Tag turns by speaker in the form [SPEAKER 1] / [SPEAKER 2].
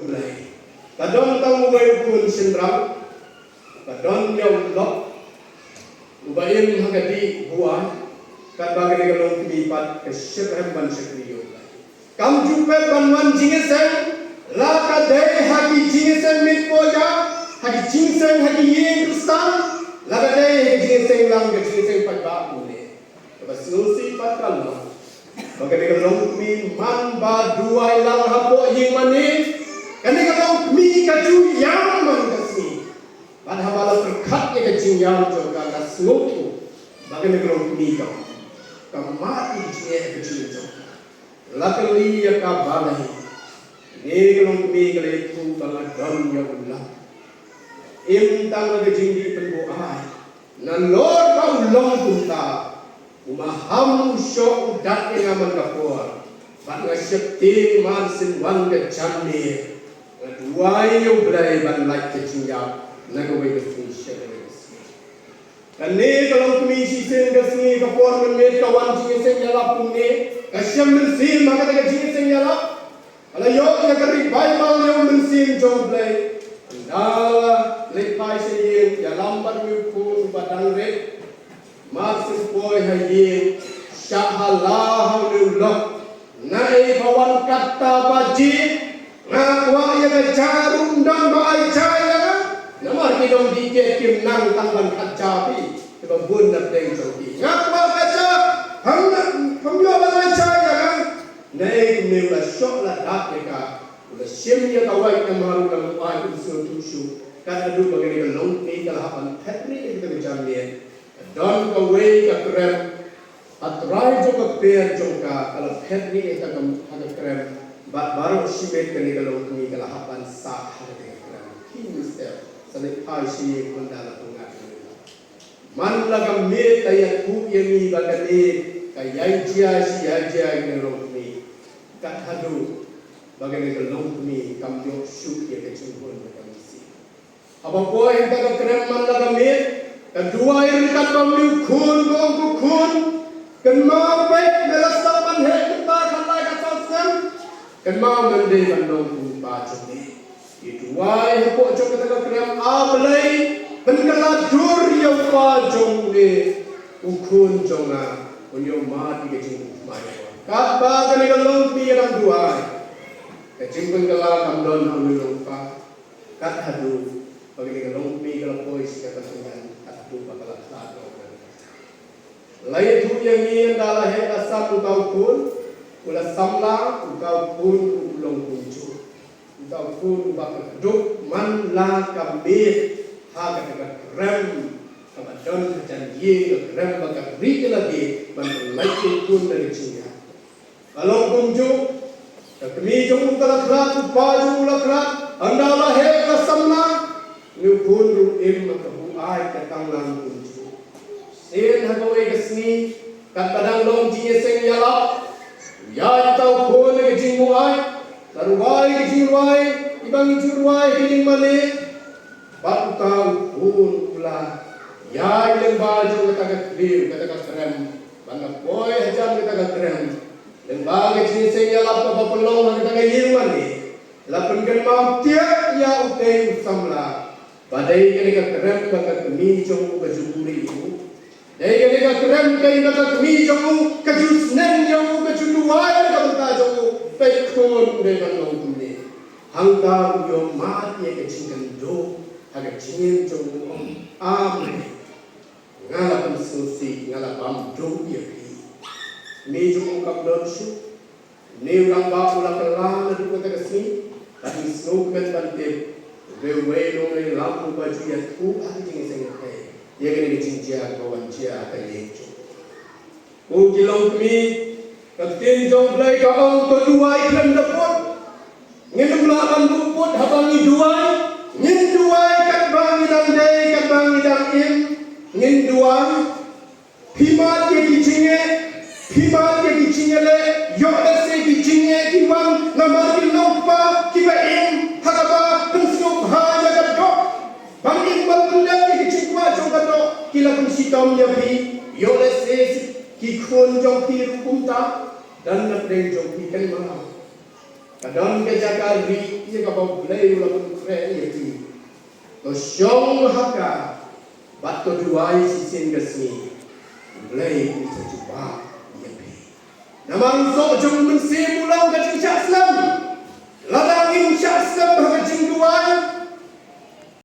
[SPEAKER 1] mulai. Kadon tang mulai kun sindram. Kadon yang lok. Ubayin hagati buah. Kat bagai galong kelipat kesyirhan ban sekriyo. Kam jupe banwan jingeseng. Laka day hagi jingeseng mitpoja. Hagi jingeseng hagi yeng kristan. Laka day hagi jingeseng lang ke jingeseng pagba mule. Lepas nusi patkalma. Bagai galong mi man ba duai lang hapo yeng mani. Kani galong mi kaju yang man kasih. Ban habala terkatnya kajing yang juga kasnutu. Bagai galong mi kau. Kamati jie kaju juga. Lakali ya kabalai. Ni galong mi galai tu bala dam ya ulah. Imtang kajing di penbu ai. Nan lor ba ulong kunta. Umaham syok udat yang aman kapur. Bat ngasyekti man sinwan ke jamir. Ngaduai yang berai ban like kecingap. Nagawai ke fungsi. Kani kalau komisi sen gasni kapur menit kawan jinsen yalap pune. Kasyam mensin maka tak jinsen yalap. Kalau yok ya kari Bible yang mensin jom berai. Andala lepai seyeng yalam bermukun badang red. Maksud boy hayi syahalah lullah nai kawan kata baji ngakwa ya jarum dan bai caya namar kidong dike kim nang tangban kacapi sebab bun nak deng jogi ngakwa kaca hamyo bai caya nai kumela syok la dakeka ula simnya kawai kamaru lam ai usul tusu kan adu bagi long ni kalahapan petri kita jamnya don kawai ka krem atrai jo ka per jo ka kalau pet ni eta kam haga krem baru simet kani kalau kami kala hapan sa haga krem kini step sale pai si kondala tungat man laga me tayat ku yemi bakani kayai jia si aja ni rokmi kat hadu bagani kalau kami kam jo shoot ye ke chumpun kami si apa ko eta ka krem man laga me kedua yang kat pemiu kun gong kun kan mau baik melasap manhe kita kalai kasal sem kan mau mende bandong kun baca ni itu wai hapok jong kita krem ablai benkala dur yang pajong ni ukun jonga punyo mati ke jing mai kat ba kan galong pi yang dua ke jing benkala kamdon hamilung pa kat hadu bagi galong pi kalau pois kata sungan tu bakal satu. Lain tu yang ni adalah heta satu tahun, ulah samla, utau pun ulong kuncu, utau pun bakal duk man la kambir, haga dekat krem, sama don janji krem bakal rik lagi, man lagi pun dari Cina. Kalau kuncu, kami jom kalau kerat, baju ulah kerat, adalah heta samla, ni pun ruim maka ai katang lang kunci sen hagawai gasni kat padang long jinge seng yala ya tau phone ke jing muai tarwai ke jing wai ibang jurwai ke jing male bat tau phone pula ya ileng baju kata clear kata keren bangga boy hajam kata keren dan bagi jinge seng yala apa pelong kata yeng male lapan kan mau tiap ya utai samla badai kene ka krem ka kami jong ka juburi itu dai kene ka krem ka kami jong ka jusnen jong ka juduai ka ta jong pekon de kan long tumne hangka yo mati ka cingkan do aga cingen jong amen ngala pun susi ngala pam do ya ki me jong ka don shu ne urang ba ula kala na du ka kasni tapi slogan bante Wewe nongai lampu baju yang tu hari ini saya ngerti. Ia kena dicinca kawan cia akan yecu. Kilau kami ketin jom belai kau kedua iklan dapur. Ngin melakan luput habangi dua. Ngin dua kat bangi dan day kat bangi dan im. Ngin dua pimat ye dicinge. Pimat ye dicinge le. Yok ese dicinge kiwang namar kinompa kiba im hakaba pensuk hanya kadok. Bangin balbunda ki cikwa jong kadok. Kila pun sitam yapi. Yok ese kikun jong pi rukumta dan nak deng jong pi kan malam. Kadang kejaga ri ia ka bau play ulah pun kre ia ti. To syong haka bat to duai si sen gasni. Play bisa cuba ia pe. Namang so jung men se mulau ka cing syak slam.